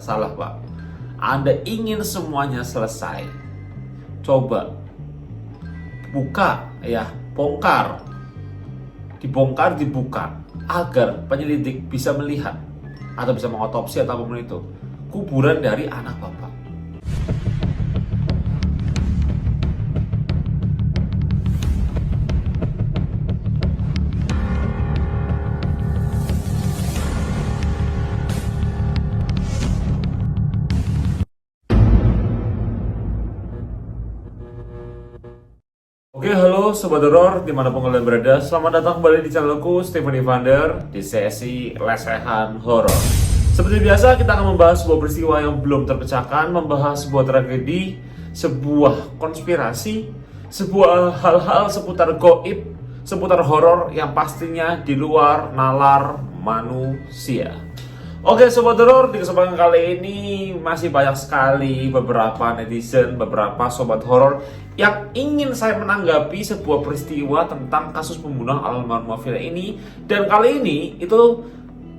Salah Pak. Anda ingin semuanya selesai, coba buka ya, dibongkar dibuka agar penyelidik bisa melihat atau bisa mengotopsi atau apapun itu kuburan dari anak Bapak. Oke, halo Sobat Horor, dimanapun kalian berada. Selamat datang kembali di channelku, Stephen Evander, di sesi lesehan horor. Seperti biasa, kita akan membahas sebuah peristiwa yang belum terpecahkan, membahas sebuah tragedi, sebuah konspirasi, sebuah hal-hal seputar gaib, seputar horor yang pastinya di luar nalar manusia. Oke Sobat Horor, di kesempatan kali ini masih banyak sekali beberapa netizen, beberapa sobat horor yang ingin saya menanggapi sebuah peristiwa tentang kasus pembunuhan almarhum Vina ini. Dan kali ini itu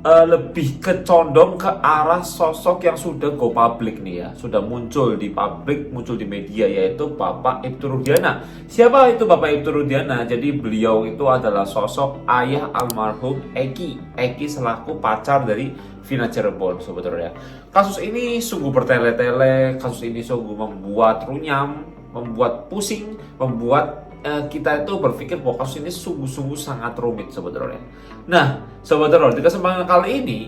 lebih kecondong ke arah sosok yang sudah go public nih ya, sudah muncul di publik, muncul di media, yaitu Bapak Ibtu Rudiana. Siapa itu Bapak Ibtu Rudiana? Jadi beliau itu adalah sosok ayah almarhum Eki selaku pacar dari Vina Cirebon, Sobat Horor ya. Kasus ini sungguh bertele-tele, kasus ini sungguh membuat runyam, membuat pusing, membuat kita itu berpikir bahwa kasus ini sungguh-sungguh sangat rumit, Sobat Horor ya. Nah, Sobat Horor, di kesempatan kali ini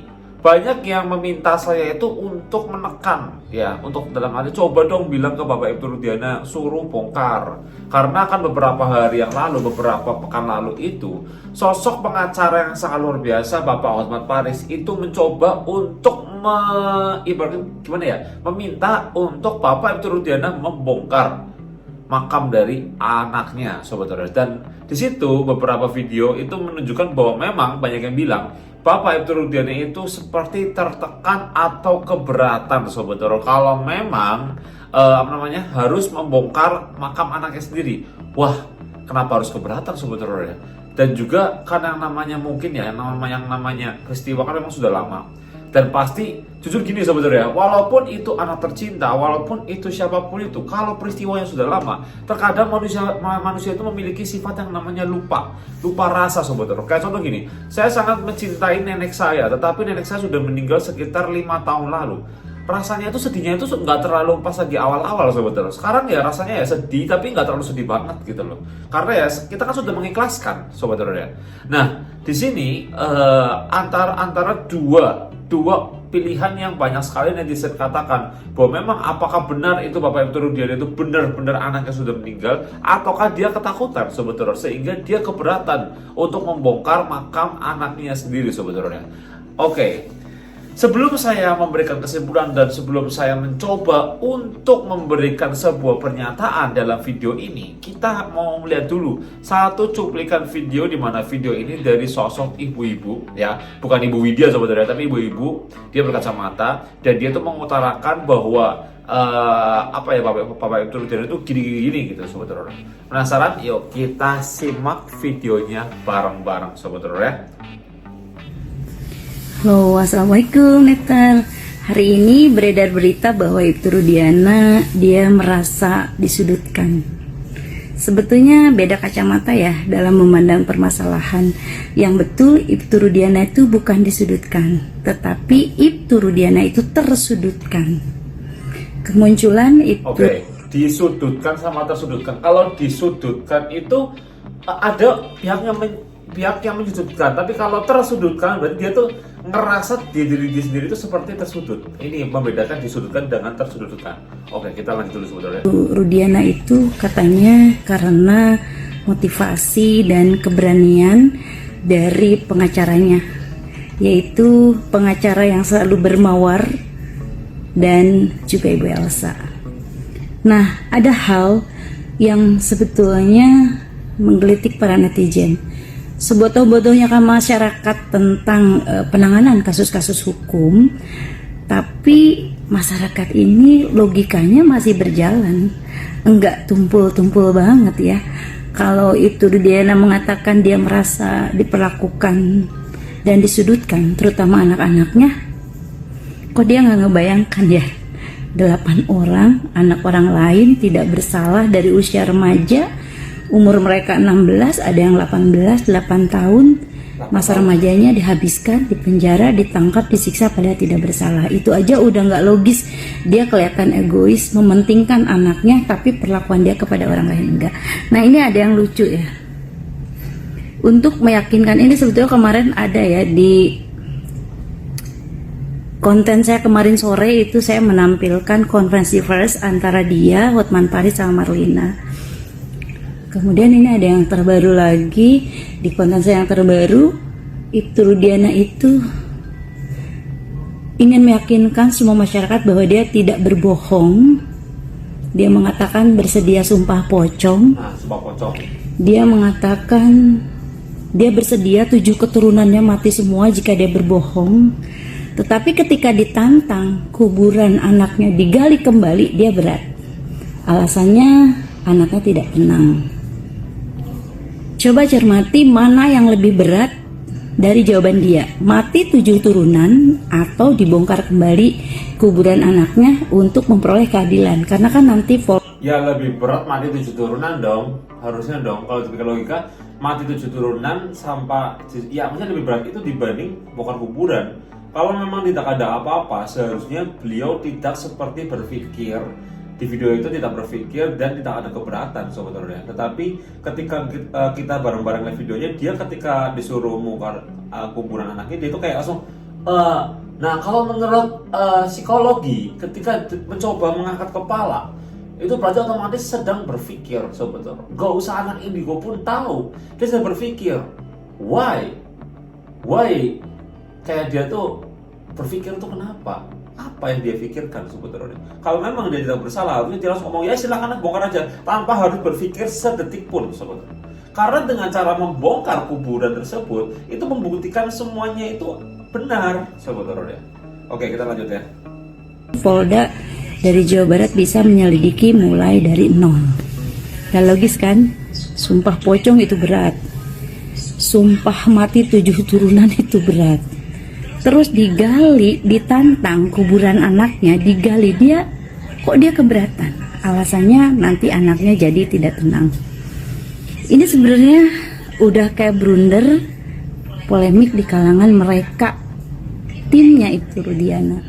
banyak yang meminta saya itu untuk menekan ya, untuk dalam arti coba dong bilang ke Bapak Ibtu Rudiana suruh bongkar. Karena kan beberapa hari yang lalu, beberapa pekan lalu itu sosok pengacara yang sangat luar biasa Bapak Hotman Paris itu mencoba untuk ibaratnya gimana ya, meminta untuk Bapak Ibtu Rudiana membongkar makam dari anaknya, Sobat Horor. Dan di situ beberapa video itu menunjukkan bahwa memang banyak yang bilang Bapak Ibtu Rudiana itu seperti tertekan atau keberatan, Sobat Horor, kalau memang harus membongkar makam anaknya sendiri. Wah, kenapa harus keberatan, Sobat Horor ya? Dan juga karena namanya mungkin ya, yang namanya peristiwa kan memang sudah lama. Dan pasti, jujur gini Sobat Horor ya, walaupun itu anak tercinta, walaupun itu siapapun itu, kalau peristiwa yang sudah lama, terkadang manusia itu memiliki sifat yang namanya lupa rasa, Sobat Horor. Kayak contoh gini, saya sangat mencintai nenek saya, tetapi nenek saya sudah meninggal sekitar 5 tahun lalu. Rasanya itu sedihnya itu nggak terlalu pas lagi awal-awal, Sobat Horor. Sekarang ya rasanya ya sedih, tapi nggak terlalu sedih banget gitu loh. Karena ya kita kan sudah mengikhlaskan, Sobat Horor ya. Nah, di sini antara dua pilihan yang banyak sekali netizen katakan bahwa memang apakah benar itu Bapak Ibtu Rudiana itu benar-benar anaknya sudah meninggal, ataukah dia ketakutan, Sobat Horor, sehingga dia keberatan untuk membongkar makam anaknya sendiri, Sobat Horor ya. Oke. Sebelum saya memberikan kesimpulan dan sebelum saya mencoba untuk memberikan sebuah pernyataan dalam video ini, kita mau melihat dulu satu cuplikan video, di mana video ini dari sosok ibu-ibu ya, bukan Ibu Widya Sobat Horor, tapi ibu-ibu, dia berkacamata dan dia tuh mengutarakan bahwa Bapak Ibtu Rudiana itu gini-gini gitu, Sobat Horor. Penasaran? Yuk kita simak videonya bareng-bareng, Sobat Horor ya. Halo, assalamualaikum Netar. Hari ini beredar berita bahwa Ibtu Rudiana dia merasa disudutkan. Sebetulnya beda kacamata ya dalam memandang permasalahan. Yang betul Ibtu Rudiana itu bukan disudutkan, tetapi Ibtu Rudiana itu tersudutkan. Kemunculan Ibtu disudutkan sama tersudutkan. Kalau disudutkan itu ada pihak yang menyudutkan, tapi kalau tersudutkan berarti dia tuh ngerasa diri dia sendiri itu seperti tersudut. Ini membedakan disudutkan dengan tersudutkan. Oke, kita lanjut dulu sebentar ya. Rudiana itu katanya karena motivasi dan keberanian dari pengacaranya, yaitu pengacara yang selalu bermawar dan juga Ibu Elsa. Nah, ada hal yang sebetulnya menggelitik para netizen. Sebodoh-bodohnya kan masyarakat tentang penanganan kasus-kasus hukum, tapi masyarakat ini logikanya masih berjalan, enggak tumpul-tumpul banget ya. Kalau itu Rudiana mengatakan dia merasa diperlakukan dan disudutkan, terutama anak-anaknya, Kok dia nggak ngebayangkan ya, 8 orang, anak orang lain tidak bersalah dari usia remaja, umur mereka 16, ada yang 18, 8 tahun, masa remajanya dihabiskan, di penjara, ditangkap, disiksa padahal tidak bersalah. Itu aja udah nggak logis. Dia kelihatan egois, mementingkan anaknya, tapi perlakuan dia kepada orang lain enggak. Nah ini ada yang lucu ya. Untuk meyakinkan ini sebetulnya kemarin ada ya di konten saya kemarin sore itu, saya menampilkan konferensi pers antara dia, Hotman Paris sama Marlina. Kemudian ini ada yang terbaru lagi di konten saya yang terbaru, Ibtu Rudiana itu ingin meyakinkan semua masyarakat bahwa dia tidak berbohong. Dia mengatakan bersedia sumpah pocong. Sumpah pocong. Dia mengatakan dia bersedia 7 keturunannya mati semua jika dia berbohong. Tetapi ketika ditantang kuburan anaknya digali kembali, dia berat. Alasannya anaknya tidak tenang. Coba cermati mana yang lebih berat dari jawaban dia. Mati 7 turunan atau dibongkar kembali kuburan anaknya untuk memperoleh keadilan. Karena kan nanti ya lebih berat mati 7 turunan dong. Harusnya dong, kalau dipikir logika, mati 7 turunan sampai, ya maksudnya lebih berat itu dibanding bongkar kuburan. Kalau memang tidak ada apa-apa, seharusnya beliau tidak seperti berpikir di video itu, tidak berpikir dan tidak ada keberatan sebetulnya. Tetapi ketika kita bareng-bareng live videonya, dia ketika disuruh bongkar kuburan anaknya, dia itu kayak langsung nah kalau menurut psikologi, ketika mencoba mengangkat kepala, itu berarti otomatis sedang berpikir sebetulnya. Gak usah anak indigo pun tahu, dia sedang berpikir. Why kayak dia tuh berpikir tuh kenapa? Apa yang dia pikirkan sebetulnya? Kalau memang dia tidak bersalah, harusnya dia langsung ngomong ya silakan bongkar aja, tanpa harus berpikir sedetik pun sebetulnya. Karena dengan cara membongkar kuburan tersebut, itu membuktikan semuanya itu benar sebetulnya. Oke, kita lanjut ya. Polda dari Jawa Barat bisa menyelidiki mulai dari nol. Gak logis kan? Sumpah pocong itu berat. Sumpah mati 7 turunan itu berat. Terus digali, ditantang kuburan anaknya, digali, dia kok dia keberatan. Alasannya nanti anaknya jadi tidak tenang. Ini sebenarnya udah kayak blunder polemik di kalangan mereka, timnya itu Rudiana.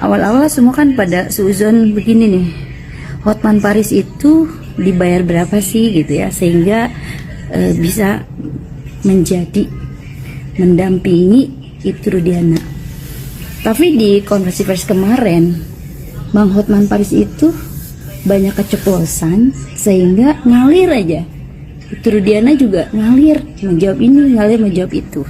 Awal-awal semua kan pada suzon begini nih, Hotman Paris itu dibayar berapa sih gitu ya, sehingga bisa mendampingi Ibtu Rudiana. Tapi di konferensi pers kemarin, Bang Hotman Paris itu banyak keceplosan sehingga ngalir aja. Ibtu Rudiana juga ngalir, menjawab ini, ngalir menjawab itu.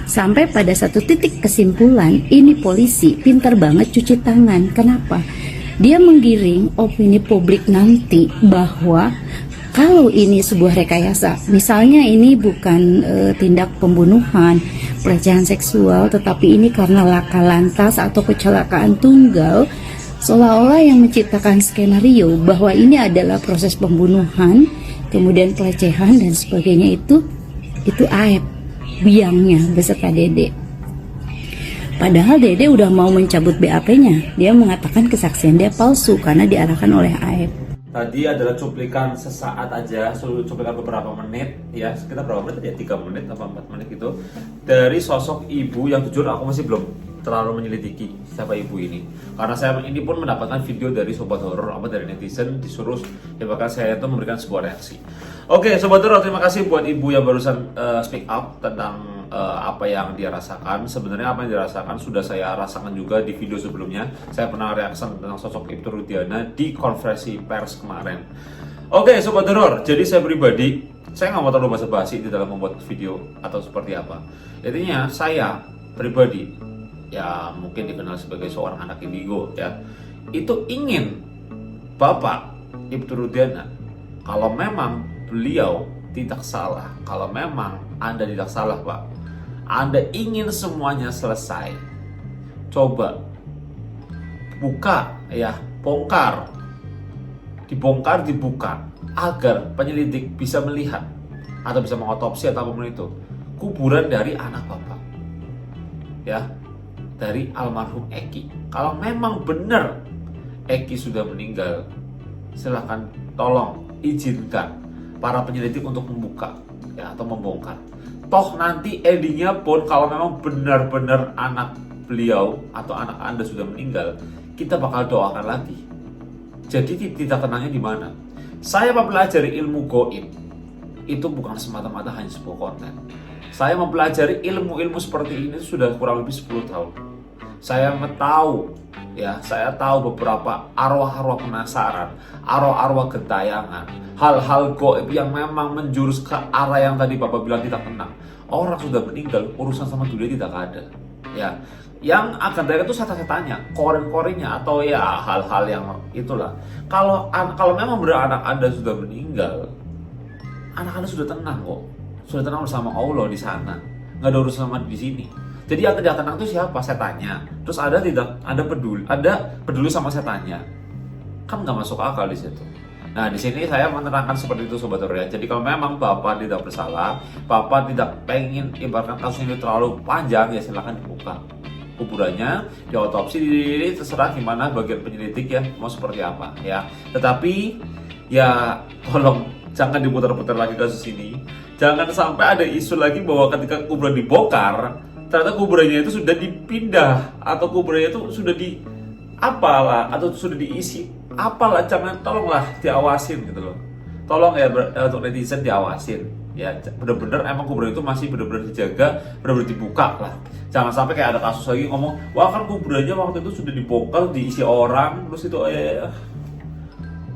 Sampai pada satu titik kesimpulan, ini polisi pintar banget cuci tangan. Kenapa? Dia menggiring opini publik nanti bahwa kalau ini sebuah rekayasa, misalnya ini bukan tindak pembunuhan, pelecehan seksual, tetapi ini karena laka lantas atau kecelakaan tunggal, seolah-olah yang menciptakan skenario bahwa ini adalah proses pembunuhan, kemudian pelecehan dan sebagainya, itu aib, biangnya beserta Dede. Padahal Dede udah mau mencabut BAP-nya, dia mengatakan kesaksian dia palsu karena diarahkan oleh aib. Tadi adalah cuplikan sesaat aja, cuplikan beberapa menit ya, sekitar berapa menit ya, 3 menit atau 4 menit gitu, dari sosok ibu yang jujur aku masih belum terlalu menyelidiki siapa ibu ini, karena saya ini pun mendapatkan video dari sobat horor dari netizen, disuruh ya, bahkan saya itu memberikan sebuah reaksi. Oke sobat horor, terima kasih buat ibu yang barusan speak up tentang apa yang dia rasakan. Sebenarnya apa yang dirasakan sudah saya rasakan juga di video sebelumnya. Saya pernah reaksi tentang sosok Ibtu Rudiana di konferensi pers kemarin. Oke sobat horor, jadi saya pribadi, saya nggak mau terlalu basa-basi di dalam membuat video atau seperti apa. Intinya saya pribadi, ya mungkin dikenal sebagai seorang anak indigo ya, itu ingin Bapak Ibtu Rudiana, kalau memang beliau tidak salah, kalau memang Anda tidak salah Pak, Anda ingin semuanya selesai, coba buka ya, bongkar, dibongkar, dibuka, agar penyelidik bisa melihat atau bisa mengotopsi atau apapun itu kuburan dari anak Bapak ya. dari almarhum Eki. Kalau memang benar Eki sudah meninggal, silahkan tolong izinkan para penyelidik untuk membuka ya, atau membongkar. Toh nanti endingnya pun kalau memang benar-benar anak beliau atau anak Anda sudah meninggal, kita bakal doakan lagi. Jadi tidak tenangnya di mana? Saya mempelajari ilmu gaib itu bukan semata-mata hanya sebuah konten. Saya mempelajari ilmu-ilmu seperti ini sudah kurang lebih 10 tahun. Saya tahu beberapa arwah-arwah penasaran, arwah-arwah gentayangan, hal-hal gaib yang memang menjurus ke arah yang tadi Bapak bilang tidak tenang. Orang sudah meninggal, urusan sama dunia tidak ada. Ya, yang akan tanya itu setan-setannya, koren-korennya, atau ya hal-hal yang itulah. Kalau memang benar anak Anda sudah meninggal, anak Anda sudah tenang kok, sudah tenang bersama Allah di sana, nggak ada urusan sama di sini. Jadi yang tidak tenang itu siapa? Setannya. Terus ada peduli sama setannya, kan nggak masuk akal di situ. Nah, di sini saya menerangkan seperti itu Sobat Horor ya. Jadi kalau memang Bapak tidak bersalah, Bapak tidak pengen ibaratkan kasus ini terlalu panjang, ya silakan dibuka kuburannya, diotopsi, terserah gimana bagian penyelidik ya mau seperti apa ya. Tetapi ya tolong jangan diputar-putar lagi kasus ini. Jangan sampai ada isu lagi bahwa ketika kuburan dibongkar, ternyata kuburannya itu sudah dipindah atau kuburannya itu sudah di apalah atau sudah diisi apalah. Jangan, tolonglah diawasin gitu loh. Tolong ya untuk netizen diawasin ya, benar-benar emang kuburan itu masih benar-benar dijaga, benar-benar dibuka lah. Jangan sampai kayak ada kasus lagi ngomong, wah kan kuburannya waktu itu sudah dibongkar, diisi orang, terus itu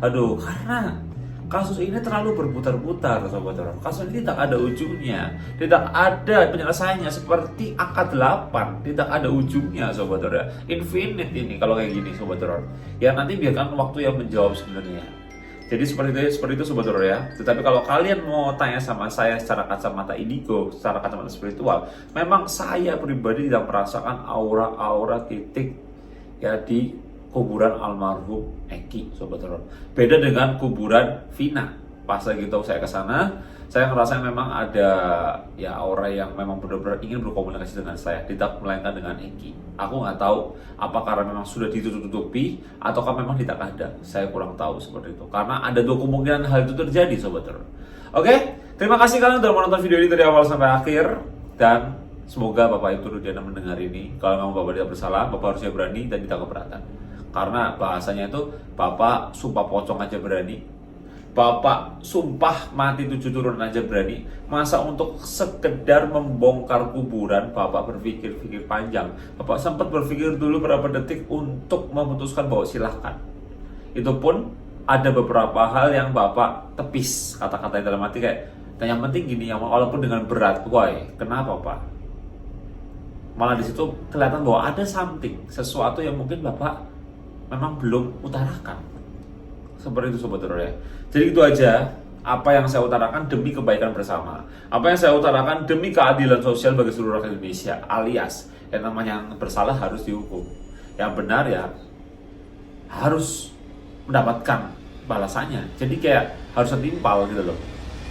aduh, karena kasus ini terlalu berputar-putar Sobat Horor. Kasus ini tidak ada ujungnya, tidak ada penyelesaiannya, seperti angka 8 tidak ada ujungnya Sobat Horor. Infinite ini kalau kayak gini Sobat Horor. Ya nanti biarkan waktu yang menjawab sebenarnya. Jadi seperti itu Sobat Horor ya. Tetapi kalau kalian mau tanya sama saya secara kacamata indigo, secara kacamata spiritual, memang saya pribadi tidak merasakan aura-aura titik ya di kuburan almarhum Eki Sobat Horor. Beda dengan kuburan Vina. Pas lagi tahu saya ke sana, saya ngerasa memang ada ya aura yang memang benar-benar ingin berkomunikasi dengan saya, tidak melainkan dengan Eki. Aku nggak tahu apakah karena memang sudah ditutup-tutupi ataukah memang tidak ada. Saya kurang tahu seperti itu. Karena ada dua kemungkinan hal itu terjadi Sobat Horor. Oke, terima kasih kalian sudah menonton video ini dari awal sampai akhir, dan semoga Bapak Ibu Rudiana mendengar ini. Kalau memang Bapak tidak bersalah, Bapak harusnya berani dan tidak keberatan. Karena bahasanya itu Bapak sumpah pocong aja berani, Bapak sumpah mati 7 turun aja berani. Masa untuk sekedar membongkar kuburan Bapak berpikir panjang? Bapak sempat berpikir dulu berapa detik untuk memutuskan bahwa silahkan. Itu pun ada beberapa hal yang Bapak tepis, kata-katanya dalam hati kayak, dan yang penting gini, yang walaupun dengan berat, why? Kenapa Pak? Malah di situ kelihatan bahwa ada sesuatu yang mungkin Bapak memang belum utarakan. Seperti itu Sobat Horor ya. Jadi itu aja apa yang saya utarakan demi kebaikan bersama. Apa yang saya utarakan demi keadilan sosial bagi seluruh rakyat Indonesia. Alias yang namanya yang bersalah harus dihukum, yang benar ya harus mendapatkan balasannya. Jadi kayak harus setimpal gitu loh.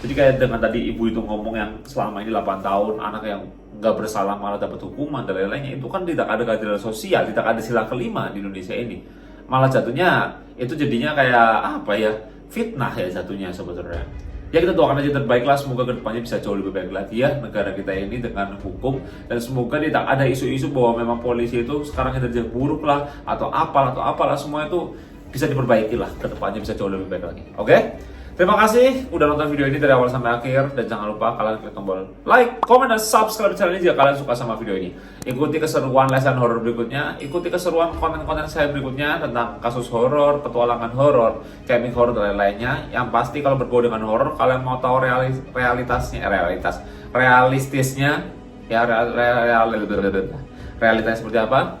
Jadi kayak dengan tadi ibu itu ngomong yang selama ini 8 tahun anak yang nggak bersalah malah dapat hukuman dan lain-lainnya, itu kan tidak ada keadilan sosial, tidak ada sila kelima di Indonesia ini. Malah jatuhnya itu jadinya kayak apa ya, fitnah ya jatuhnya Sobat Horor. Ya kita doakan aja terbaiklah, semoga kedepannya bisa jauh lebih baik lagi ya negara kita ini dengan hukum, dan semoga tidak ada isu-isu bahwa memang polisi itu sekarang kinerja buruk lah atau apalah, semua itu bisa diperbaiki lah, kedepannya bisa jauh lebih baik lagi. Oke? Terima kasih udah nonton video ini dari awal sampai akhir, dan jangan lupa kalian klik tombol like, comment, dan subscribe channel ini jika kalian suka sama video ini. Ikuti keseruan lesan horor berikutnya, ikuti keseruan konten-konten saya berikutnya tentang kasus horor, petualangan horor, gaming horor, dan lain-lainnya. Yang pasti kalau berbau dengan horor, kalian mau tahu realistisnya ya, realitanya seperti apa,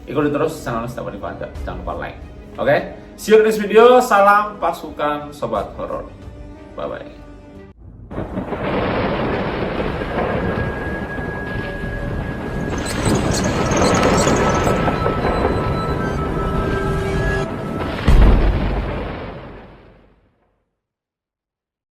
ikuti terus channel Stephanie Fanda. Jangan lupa like. Oke? See you in this video. Salam pasukan Sobat Horor. Bye bye.